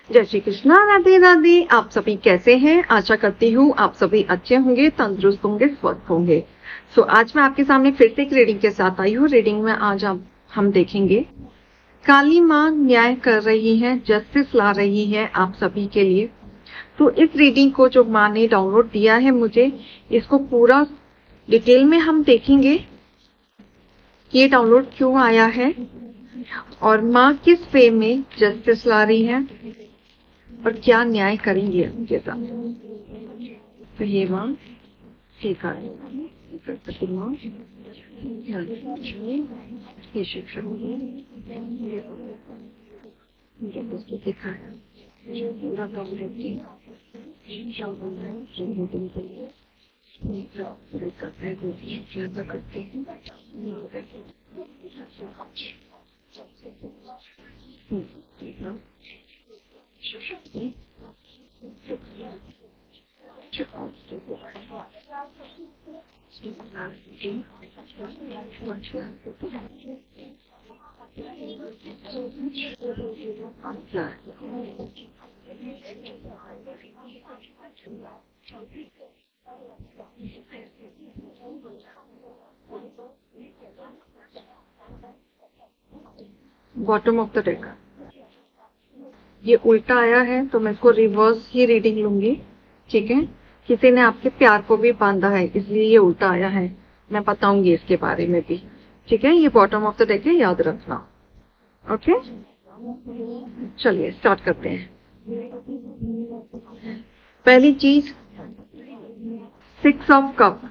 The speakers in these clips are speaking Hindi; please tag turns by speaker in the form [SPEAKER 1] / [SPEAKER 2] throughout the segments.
[SPEAKER 1] जय श्री कृष्णा, राधे राधे। आप सभी कैसे हैं? आशा करती हूँ आप सभी अच्छे होंगे, तंदुरुस्त होंगे, स्वस्थ होंगे। आज मैं आपके सामने फिर से एक रीडिंग के साथ आई हूँ। रीडिंग में आज हम देखेंगे काली माँ न्याय कर रही है, जस्टिस ला रही है आप सभी के लिए। तो इस रीडिंग को जो माँ ने डाउनलोड दिया है मुझे, इसको पूरा डिटेल में हम देखेंगे ये डाउनलोड क्यों आया है और माँ किस वे में जस्टिस ला रही है और क्या न्याय करेंगे उनके साथ। तो ये माँ सीखा है, ये शिक्षक देखा है पूरा करते हैं। बॉटम ऑफ द डेक ये उल्टा आया है, तो मैं इसको रिवर्स ही रीडिंग लूंगी। ठीक है, किसी ने आपके प्यार को भी बांधा है, इसलिए ये उल्टा आया है। मैं बताऊंगी इसके बारे में भी। ठीक है, ये बॉटम ऑफ द डेक है, याद रखना। ओके, चलिए स्टार्ट करते हैं। पहली चीज, 6 ऑफ कप,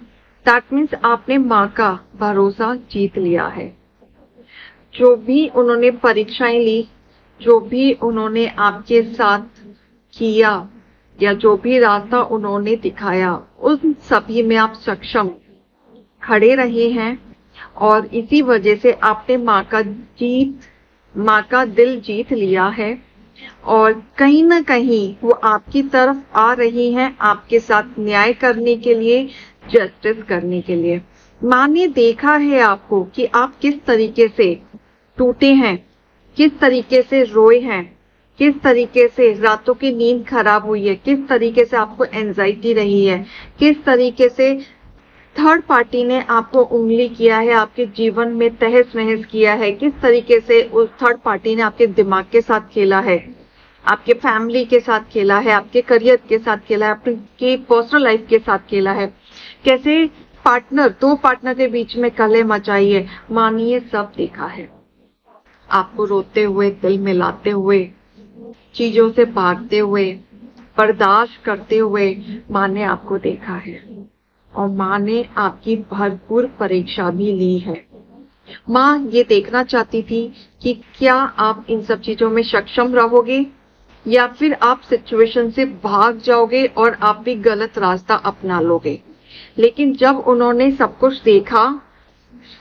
[SPEAKER 1] दैट मीन्स आपने माँ का भरोसा जीत लिया है। जो भी उन्होंने परीक्षाएं ली, जो भी उन्होंने आपके साथ किया या जो भी रास्ता उन्होंने दिखाया, उन सभी में आप सक्षम खड़े रहे हैं और इसी वजह से आपने माँ का दिल जीत लिया है। और कहीं ना कहीं वो आपकी तरफ आ रही हैं, आपके साथ न्याय करने के लिए, जस्टिस करने के लिए। माँ ने देखा है आपको कि आप किस तरीके से टूटे हैं, किस तरीके से रोए हैं, किस तरीके से रातों की नींद खराब हुई है, किस तरीके से आपको एंजाइटी रही है, किस तरीके से थर्ड पार्टी ने आपको उंगली किया है, आपके जीवन में तहस नहस किया है, किस तरीके से उस थर्ड पार्टी ने आपके दिमाग के साथ खेला है, आपके फैमिली के साथ खेला है, आपके करियर के साथ खेला है, आपकी पर्सनल लाइफ के साथ खेला है। कैसे दो पार्टनर के बीच में कलह मचाई है। माँ ने ये सब देखा है, आपको रोते हुए, दिल मिलाते हुए, चीजों से भागते हुए, बर्दाश्त करते हुए माँ ने आपको देखा है और माँ ने आपकी भरपूर परीक्षा भी ली है। माँ ये देखना चाहती थी कि क्या आप इन सब चीजों में सक्षम रहोगे या फिर आप सिचुएशन से भाग जाओगे और आप भी गलत रास्ता अपना लोगे। लेकिन जब उन्होंने सब कुछ देखा,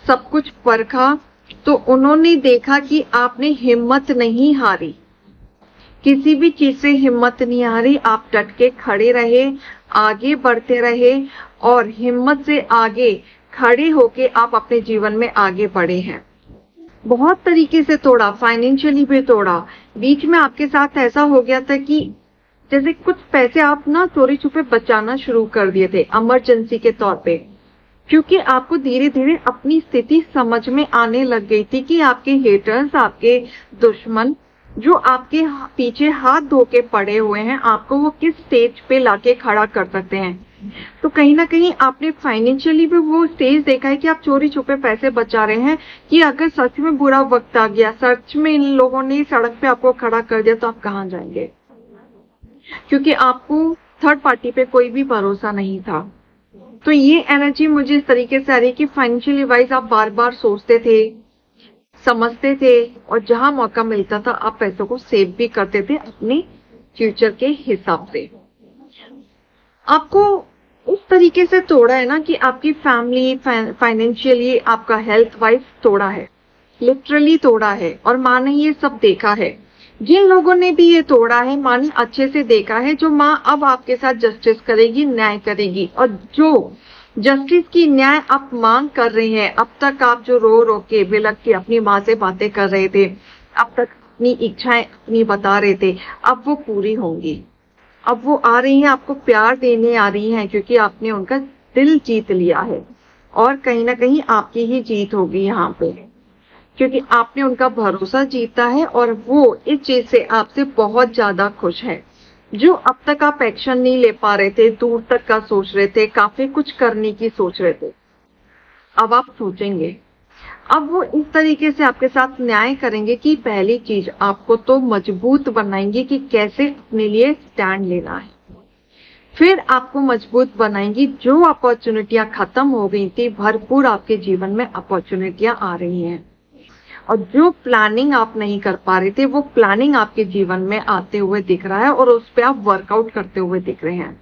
[SPEAKER 1] सब कुछ परखा, तो उन्होंने देखा कि आपने हिम्मत नहीं हारी, किसी भी चीज से हिम्मत नहीं हारी। आप डट के खड़े रहे, आगे बढ़ते रहे और हिम्मत से आगे खड़े होके आप अपने जीवन में आगे बढ़े हैं। बहुत तरीके से तोड़ा, फाइनेंशियली भी तोड़ा। बीच में आपके साथ ऐसा हो गया था कि जैसे कुछ पैसे आप ना चोरी छुपे बचाना शुरू कर दिए थे इमरजेंसी के तौर पे, क्योंकि आपको धीरे धीरे अपनी स्थिति समझ में आने लग गई थी कि आपके हेटर्स, आपके दुश्मन जो आपके पीछे हाथ धो के पड़े हुए हैं, आपको वो किस स्टेज पे लाके खड़ा कर सकते हैं। तो कहीं ना कहीं आपने फाइनेंशियली भी वो स्टेज देखा है कि आप चोरी छुपे पैसे बचा रहे हैं कि अगर सच में बुरा वक्त आ गया, सच में इन लोगों ने सड़क पे आपको खड़ा कर दिया, तो आप कहाँ जाएंगे, क्योंकि आपको थर्ड पार्टी पे कोई भी भरोसा नहीं था। तो ये एनर्जी मुझे इस तरीके से आ रही है कि फाइनेंशियली वाइज आप बार बार सोचते थे, समझते थे और जहां मौका मिलता था आप पैसों को सेव भी करते थे अपने फ्यूचर के हिसाब से। आपको उस तरीके से तोड़ा है ना कि आपकी फैमिली, फाइनेंशियली, आपका हेल्थ वाइज तोड़ा है, लिटरली तोड़ा है। और माँ ने ये सब देखा है। जिन लोगों ने भी ये तोड़ा है, माँ ने अच्छे से देखा है। जो माँ अब आपके साथ जस्टिस करेगी, न्याय करेगी। और जो जस्टिस की न्याय आप मांग कर रहे हैं, अब तक आप जो रो रो के बिलक के अपनी माँ से बातें कर रहे थे, अब तक अपनी इच्छाएं अपनी बता रहे थे, अब वो पूरी होंगी। अब वो आ रही हैं, आपको प्यार देने आ रही हैं, क्योंकि आपने उनका दिल जीत लिया है। और कहीं ना कहीं आपकी ही जीत होगी यहाँ पे, क्योंकि आपने उनका भरोसा जीता है और वो इस चीज से आपसे बहुत ज्यादा खुश है। जो अब तक आप एक्शन नहीं ले पा रहे थे, दूर तक का सोच रहे थे, काफी कुछ करने की सोच रहे थे, अब आप सोचेंगे। अब वो इस तरीके से आपके साथ न्याय करेंगे कि पहली चीज आपको तो मजबूत बनाएंगे कि कैसे अपने लिए स्टैंड लेना है। फिर आपको मजबूत बनाएंगी, जो अपॉर्चुनिटियां खत्म हो गई थी, भरपूर आपके जीवन में अपॉर्चुनिटियां आ रही हैं। और जो प्लानिंग आप नहीं कर पा रहे थे, वो प्लानिंग आपके जीवन में आते हुए दिख रहा है और उस पर आप वर्कआउट करते हुए दिख रहे हैं।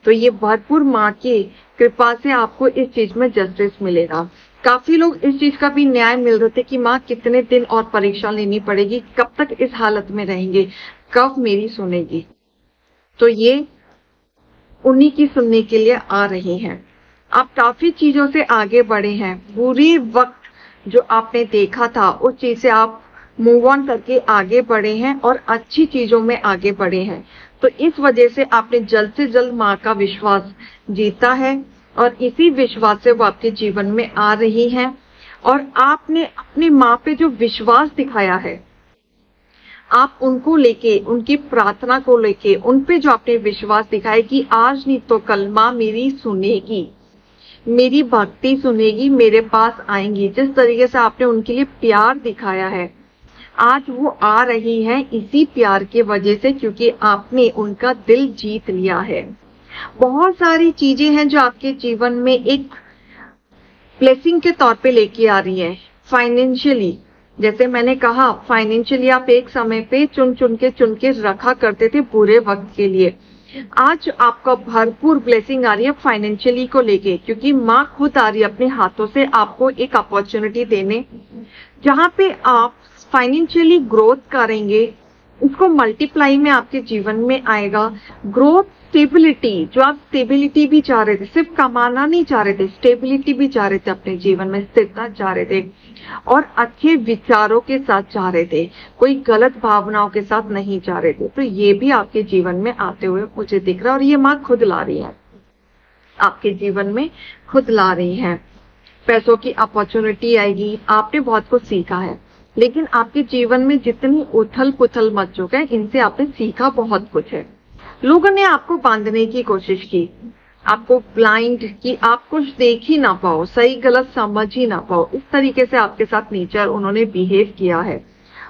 [SPEAKER 1] तो ये भरपूर माँ की कृपा से आपको इस चीज में जस्टिस मिलेगा। काफी लोग इस चीज का भी न्याय मिल रहे थे कि माँ कितने दिन और परीक्षा लेनी पड़ेगी, कब तक इस हालत में रहेंगे, कब मेरी सुनेगी। तो ये उन्हीं की सुनने के लिए आ रही हैं। आप काफी चीजों से आगे बढ़े हैं। बुरी वक्त जो आपने देखा था, उस चीज से आप मूव ऑन करके आगे बढ़े हैं और अच्छी चीजों में आगे बढ़े हैं। तो इस वजह से आपने जल्द से जल्द माँ का विश्वास जीता है और इसी विश्वास से वो आपके जीवन में आ रही हैं। और आपने अपनी माँ पे जो विश्वास दिखाया है, आप उनको लेके, उनकी प्रार्थना को लेके, उन पे जो आपने विश्वास दिखाया कि आज नहीं तो कल माँ मेरी सुनेगी, मेरी भक्ति सुनेगी, मेरे पास आएंगी। जिस तरीके से आपने उनके लिए प्यार दिखाया है, आज वो आ रही हैं इसी प्यार की वजह से, क्योंकि आपने उनका दिल जीत लिया है। बहुत सारी चीजें हैं जो आपके जीवन में एक ब्लेसिंग के तौर पे लेके आ रही है। फाइनेंशियली, जैसे मैंने कहा, फाइनेंशियली आप एक समय पे चुन चुन के रखा करते थे बुरे वक्त के लिए। आज आपका भरपूर ब्लेसिंग आ रही है फाइनेंशियली को लेके, क्योंकि माँ खुद आ रही है अपने हाथों से आपको एक अपॉर्चुनिटी देने, जहाँ पे आप फाइनेंशियली ग्रोथ करेंगे। उसको मल्टीप्लाई में आपके जीवन में आएगा। ग्रोथ, स्टेबिलिटी, जो आप स्टेबिलिटी भी चाह रहे थे, सिर्फ कमाना नहीं चाह रहे थे, स्टेबिलिटी भी चाह रहे थे, अपने जीवन में स्थिरता चाह रहे थे और अच्छे विचारों के साथ चाह रहे थे, कोई गलत भावनाओं के साथ नहीं चाह रहे थे। तो ये भी आपके जीवन में आते हुए मुझे दिख रहा है और ये माँ खुद ला रही है, आपके जीवन में खुद ला रही है। पैसों की अपॉर्चुनिटी आएगी। आपने बहुत कुछ सीखा है, लेकिन आपके जीवन में जितनी उथल पुथल मच चुका है, इनसे आपने सीखा बहुत कुछ है। लोगों ने आपको बांधने की कोशिश की, आपको ब्लाइंड कि आप कुछ देख ही ना पाओ, सही गलत समझ ही ना पाओ। इस तरीके से आपके साथ नेचर उन्होंने बिहेव किया है।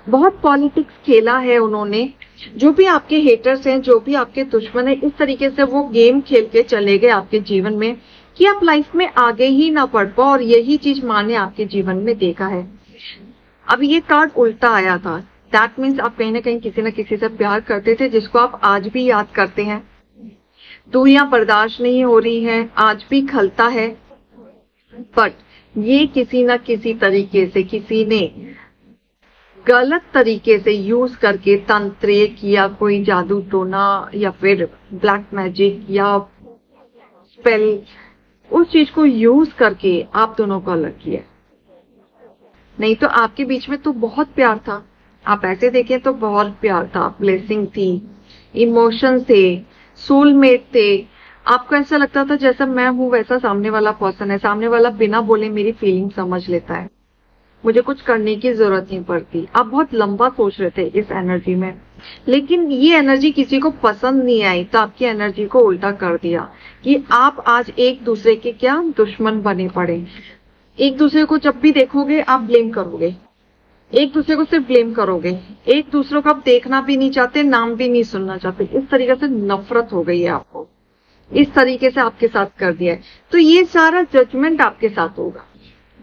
[SPEAKER 1] बहुत पॉलिटिक्स खेला है उन्होंने। जो भी आपके हेटर्स हैं, जो भी आपके दुश्मन है, इस तरीके से वो गेम खेल के चले गए आपके जीवन में कि आप लाइफ में आगे ही ना बढ़ पाओ। और यही चीज माँ ने आपके जीवन में देखा है। अब ये कार्ड उल्टा आया था, दैट मीन्स आप कहीं ना कहीं किसी न किसी से प्यार करते थे, जिसको आप आज भी याद करते हैं। दूरियां बर्दाश्त नहीं हो रही हैं, आज भी खलता है, बट ये किसी न किसी तरीके से किसी ने गलत तरीके से यूज करके, तंत्रिक या कोई जादू टोना या फिर ब्लैक मैजिक या स्पेल, उस चीज को यूज करके आप दोनों को अलग किया। नहीं तो आपके बीच में तो बहुत प्यार था। आप ऐसे देखें तो बहुत प्यार था, ब्लेसिंग थी, इमोशन थे, सोलमेट थे। आपको ऐसा लगता था जैसा मैं हूं वैसा सामने वाला पर्सन है। सामने वाला बिना बोले मेरी फीलिंग समझ लेता है, मुझे कुछ करने की जरूरत नहीं पड़ती। आप बहुत लंबा सोच रहे थे इस एनर्जी में, लेकिन ये एनर्जी किसी को पसंद नहीं आई, तो आपकी एनर्जी को उल्टा कर दिया कि आप आज एक दूसरे के क्या दुश्मन बने पड़े। एक दूसरे को जब भी देखोगे आप ब्लेम करोगे, एक दूसरे को सिर्फ ब्लेम करोगे, एक दूसरे को आप देखना भी नहीं चाहते, नाम भी नहीं सुनना चाहते। इस तरीके से नफरत हो गई है आपको, इस तरीके से आपके साथ कर दिया है। तो ये सारा जजमेंट आपके साथ होगा।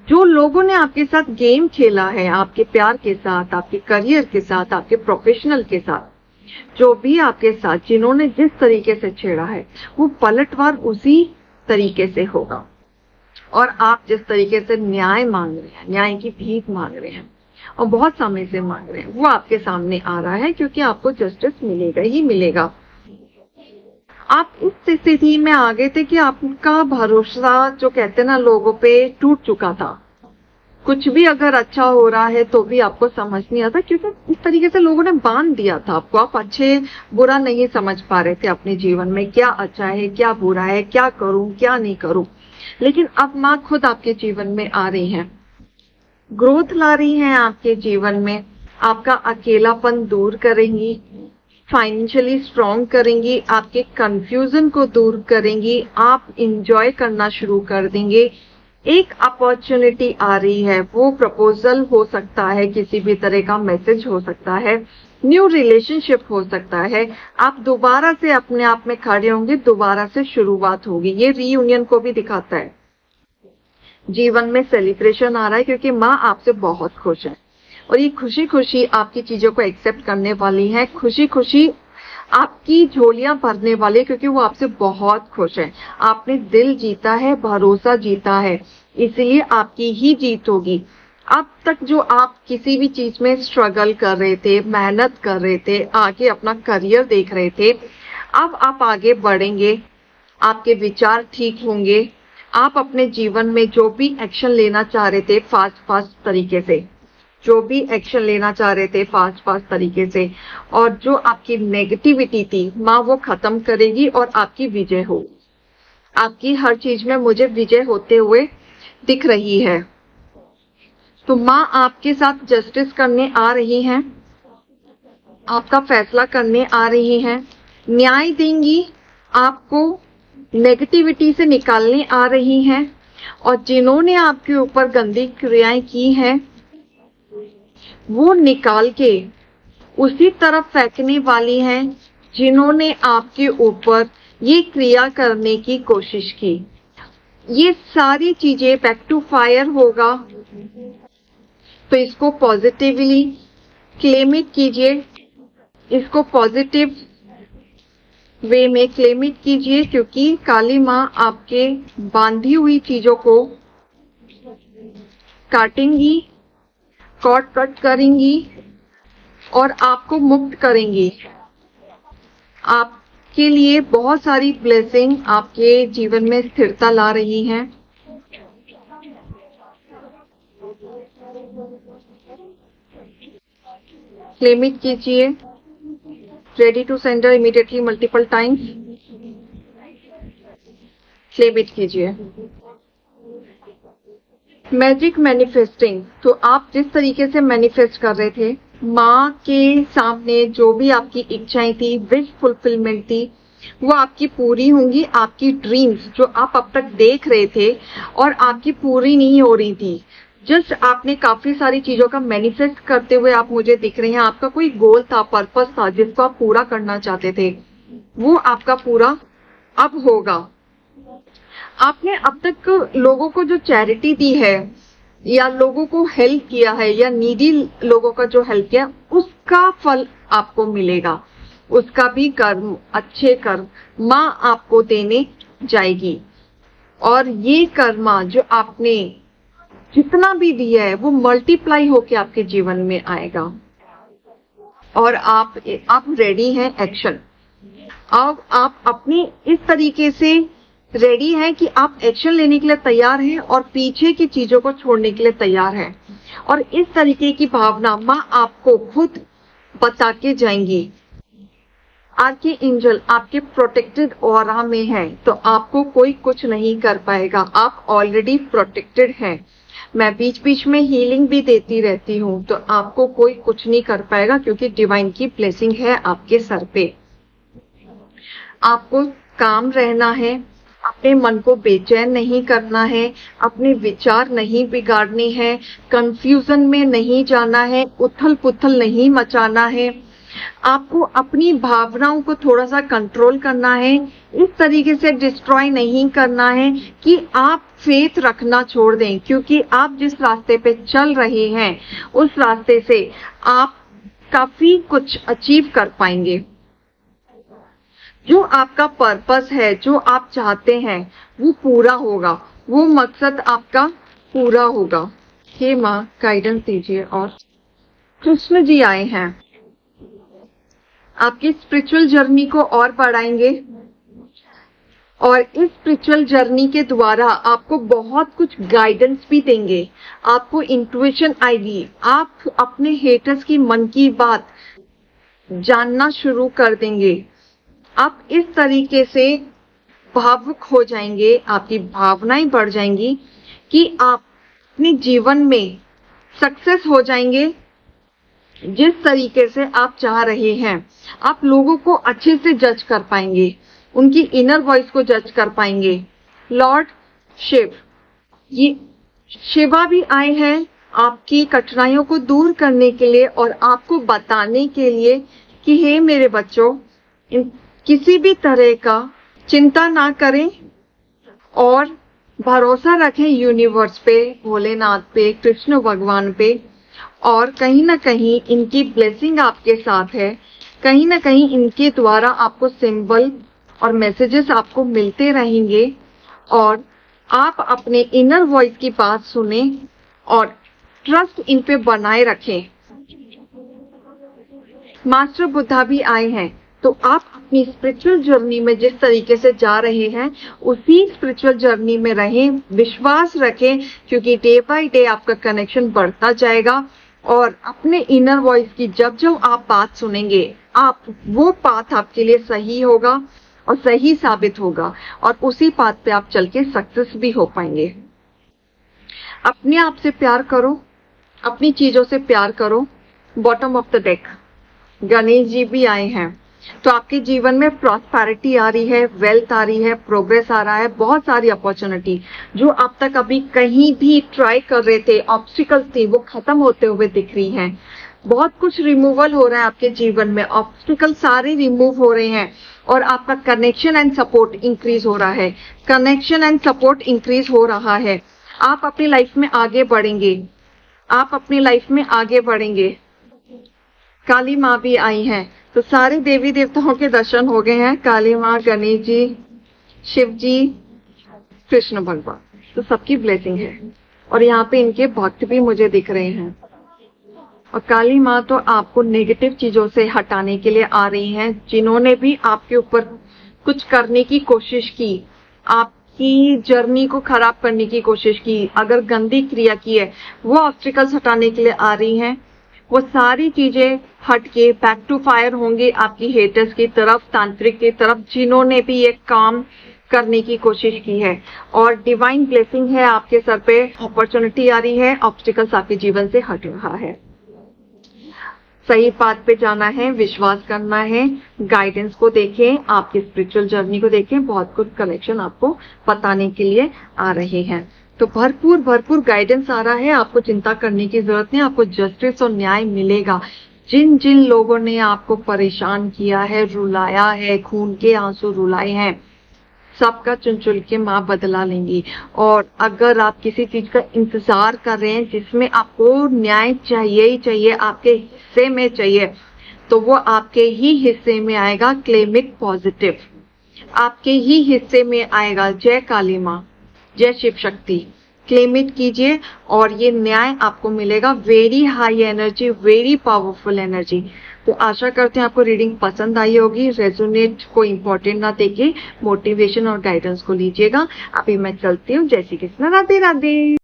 [SPEAKER 1] जो लोगों ने आपके साथ गेम खेला है, आपके प्यार के साथ, आपके करियर के साथ, आपके प्रोफेशनल के साथ, जो भी आपके साथ जिन्होंने जिस तरीके से छेड़ा है, वो पलटवार उसी तरीके से होगा। और आप जिस तरीके से न्याय मांग रहे हैं, न्याय की भीख मांग रहे हैं और बहुत समय से मांग रहे हैं, वो आपके सामने आ रहा है, क्योंकि आपको जस्टिस मिलेगा ही मिलेगा। आप इस स्थिति में आ गए थे कि आपका भरोसा, जो कहते हैं ना, लोगों पे टूट चुका था कुछ भी अगर अच्छा हो रहा है तो भी आपको समझ नहीं आता, क्योंकि इस तरीके से लोगों ने बांध दिया था आपको। आप अच्छे बुरा नहीं समझ पा रहे थे अपने जीवन में, क्या अच्छा है क्या बुरा है, क्या करूं क्या नहीं करूं। लेकिन अब माँ खुद आपके जीवन में आ रही हैं, ग्रोथ ला रही हैं आपके जीवन में, आपका अकेलापन दूर करेंगी, फाइनेंशियली स्ट्रॉन्ग करेंगी, आपके कंफ्यूजन को दूर करेंगी, आप इंजॉय करना शुरू कर देंगे। एक अपॉर्चुनिटी आ रही है, वो प्रपोजल हो सकता है, किसी भी तरह का मैसेज हो सकता है, न्यू रिलेशनशिप हो सकता है। आप दोबारा से अपने आप में खड़े होंगे, दोबारा से शुरुआत होगी। ये रीयूनियन को भी दिखाता है। जीवन में सेलिब्रेशन आ रहा है क्योंकि माँ आपसे बहुत खुश है, और ये खुशी खुशी आपकी चीजों को एक्सेप्ट करने वाली है, खुशी खुशी आपकी झोलियां भरने वाली है, क्योंकि वो आपसे बहुत खुश है। आपने दिल जीता है, भरोसा जीता है, इसलिए आपकी ही जीत होगी। अब तक जो आप किसी भी चीज में स्ट्रगल कर रहे थे, मेहनत कर रहे थे, आगे अपना करियर देख रहे थे, अब आप आगे बढ़ेंगे, आपके विचार ठीक होंगे, आप अपने जीवन में जो भी एक्शन लेना चाह रहे थे फास्ट तरीके से, जो भी एक्शन लेना चाह रहे थे फास्ट तरीके से, और जो आपकी नेगेटिविटी थी माँ वो खत्म करेगी और आपकी विजय हो। आपकी हर चीज में मुझे विजय होते हुए दिख रही है। तो माँ आपके साथ जस्टिस करने आ रही हैं, आपका फैसला करने आ रही हैं, न्याय देंगी, आपको नेगेटिविटी से निकालने आ रही हैं, और जिन्होंने आपके ऊपर गंदी क्रियाएं की हैं वो निकाल के उसी तरफ फेंकने वाली हैं जिन्होंने आपके ऊपर ये क्रिया करने की कोशिश की। ये सारी चीजें बैक टू फायर होगा, तो इसको पॉजिटिवली क्लेम इट कीजिए, इसको पॉजिटिव वे में क्लेम इट कीजिए, क्योंकि काली माँ आपके बांधी हुई चीजों को काटेंगी, कॉर्ड कट करेंगी और आपको मुक्त करेंगी। आपके लिए बहुत सारी ब्लेसिंग आपके जीवन में स्थिरता ला रही हैं। क्लेम इट कीजिए, ready to sender immediately multiple times, claim it कीजिए। मैजिक मैनिफेस्टिंग, तो आप जिस तरीके से मैनिफेस्ट कर रहे थे, माँ के सामने जो भी आपकी इच्छाएं थी, विश फुलफिलमेंट थी, वो आपकी पूरी होंगी। आपकी ड्रीम्स जो आप अब तक देख रहे थे और आपकी पूरी नहीं हो रही थी, जस्ट आपने काफी सारी चीजों का मैनिफेस्ट करते हुए आप मुझे दिख रहे हैं। आपका कोई गोल था, पर्पस था जिसको आप पूरा करना चाहते थे, वो आपका पूरा अब होगा। आपने अब तक लोगों को जो चैरिटी दी है या लोगों को हेल्प किया है या नीडी लोगों का जो हेल्प किया, उसका फल आपको मिलेगा, उसका भी कर्म, अच्छे कर्म माँ आपको देने जाएगी। और ये कर्मा जो आपने जितना भी दिया है वो मल्टीप्लाई होके आपके जीवन में आएगा, और आप रेडी हैं एक्शन। अब आप अपनी इस तरीके से रेडी हैं कि आप एक्शन लेने के लिए तैयार हैं और पीछे की चीजों को छोड़ने के लिए तैयार हैं, और इस तरीके की भावना माँ आपको खुद बता के जाएंगी। आपके एंजल आपके प्रोटेक्टेड ऑरा में है, तो आपको कोई कुछ नहीं कर पाएगा, आप ऑलरेडी प्रोटेक्टेड हैं। मैं बीच बीच में हीलिंग भी देती रहती हूँ, तो आपको कोई कुछ नहीं कर पाएगा, क्योंकि डिवाइन की ब्लेसिंग है आपके सर पे। आपको काम रहना है, अपने मन को बेचैन नहीं करना है, अपने विचार नहीं बिगाड़ने हैं, कंफ्यूजन में नहीं जाना है, उथल पुथल नहीं मचाना है। आपको अपनी भावनाओं को थोड़ा सा कंट्रोल करना है, इस तरीके से डिस्ट्रॉय नहीं करना है कि आप फेथ रखना छोड़ दें, क्योंकि आप जिस रास्ते पे चल रहे हैं उस रास्ते से आप काफी कुछ अचीव कर पाएंगे। जो आपका पर्पस है, जो आप चाहते हैं वो पूरा होगा, वो मकसद आपका पूरा होगा। हे माँ गाइडेंस दीजिए। और कृष्ण जी आए हैं, आपकी स्पिरिचुअल जर्नी को और बढ़ाएंगे, और इस स्पिरिचुअल जर्नी के द्वारा आपको बहुत कुछ गाइडेंस भी देंगे, आपको इंट्यूशन आएगी, आप अपने हेटर्स की मन की बात जानना शुरू कर देंगे। आप इस तरीके से भावुक हो जाएंगे, आपकी भावनाएं बढ़ जाएंगी कि आप अपने जीवन में सक्सेस हो जाएंगे जिस तरीके से आप चाह रहे हैं। आप लोगों को अच्छे से जज कर पाएंगे, उनकी इनर वॉइस को जज कर पाएंगे। लॉर्ड शिव, ये शिवा भी आए हैं आपकी कठिनाइयों को दूर करने के लिए और आपको बताने के लिए कि हे मेरे बच्चों, किसी भी तरह का चिंता ना करें और भरोसा रखें यूनिवर्स पे, भोलेनाथ पे, कृष्ण भगवान पे। और कहीं ना कहीं इनकी ब्लेसिंग आपके साथ है, कहीं ना कहीं इनके द्वारा आपको सिंबल और मैसेजेस आपको मिलते रहेंगे और आप अपने इनर वॉइस की बात सुने और ट्रस्ट इन पे बनाए रखें। मास्टर बुद्धा भी आए हैं, तो आप अपनी स्पिरिचुअल जर्नी में जिस तरीके से जा रहे हैं उसी स्पिरिचुअल जर्नी में रहें, विश्वास रखें, क्योंकि डे बाय डे आपका कनेक्शन बढ़ता जाएगा और अपने इनर वॉइस की जब जब आप बात सुनेंगे, आप वो पाथ आपके लिए सही होगा और सही साबित होगा और उसी पाथ पे आप चल के सक्सेस भी हो पाएंगे। अपने आप से प्यार करो, अपनी चीजों से प्यार करो। Bottom of the deck Ganesh ji भी आए हैं, तो आपके जीवन में प्रॉस्पेरिटी आ रही है, वेल्थ आ रही है, प्रोग्रेस आ रहा है, बहुत सारी अपॉर्चुनिटी जो आप तक अभी कहीं भी ट्राई कर रहे थे, ऑब्स्टिकल्स थी, वो खत्म होते हुए दिख रही हैं। बहुत कुछ रिमूवल हो रहा है आपके जीवन में, ऑब्स्टिकल सारे रिमूव हो रहे हैं और आपका कनेक्शन एंड सपोर्ट इंक्रीज हो रहा है, कनेक्शन एंड सपोर्ट इंक्रीज हो रहा है। आप अपनी लाइफ में आगे बढ़ेंगे, आप अपनी लाइफ में आगे बढ़ेंगे। काली माँ भी आई हैं, तो सारे देवी देवताओं के दर्शन हो गए हैं, काली माँ, गणेश जी, शिव जी, कृष्ण भगवान, तो सबकी ब्लेसिंग है। और यहाँ पे इनके भक्त भी मुझे दिख रहे हैं। और काली माँ तो आपको नेगेटिव चीजों से हटाने के लिए आ रही हैं, जिन्होंने भी आपके ऊपर कुछ करने की कोशिश की, आपकी जर्नी को खराब करने की कोशिश की, अगर गंदी क्रिया की है, वो ऑब्स्टिकल्स हटाने के लिए आ रही हैं। वो सारी चीजें हट के बैक टू फायर होंगे आपकी हेटर्स की तरफ, तांत्रिक की तरफ, जिन्होंने भी ये काम करने की कोशिश की है। और डिवाइन ब्लेसिंग है आपके सर पे, अपॉर्चुनिटी आ रही है, ऑब्स्टिकल्स आपके जीवन से हट रहा है। सही बात पे जाना है, विश्वास करना है, गाइडेंस को देखें, आपकी स्पिरिचुअल जर्नी को देखें, बहुत कुछ कनेक्शन आपको बताने के लिए आ रहे हैं। तो भरपूर गाइडेंस आ रहा है, आपको चिंता करने की जरूरत नहीं, आपको जस्टिस और न्याय मिलेगा। जिन जिन लोगों ने आपको परेशान किया है, रुलाया है, खून के आंसू रुलाए हैं, सबका चुन चुन के माँ बदला लेंगी। और अगर आप किसी चीज का इंतजार कर रहे हैं जिसमें आपको न्याय चाहिए ही चाहिए, आपके हिस्से में चाहिए, तो वो आपके ही हिस्से में आएगा। क्लेम इट पॉजिटिव, आपके ही हिस्से में आएगा। जय काली माँ, जय शिव शक्ति। क्लेम इट कीजिए और ये न्याय आपको मिलेगा। Very high energy, very powerful energy. तो आशा करते हैं आपको रीडिंग पसंद आई होगी। रेजोनेट को इम्पोर्टेंट ना देके मोटिवेशन और गाइडेंस को लीजिएगा। अभी मैं चलती हूँ। जय श्री कृष्ण, राधे राधे।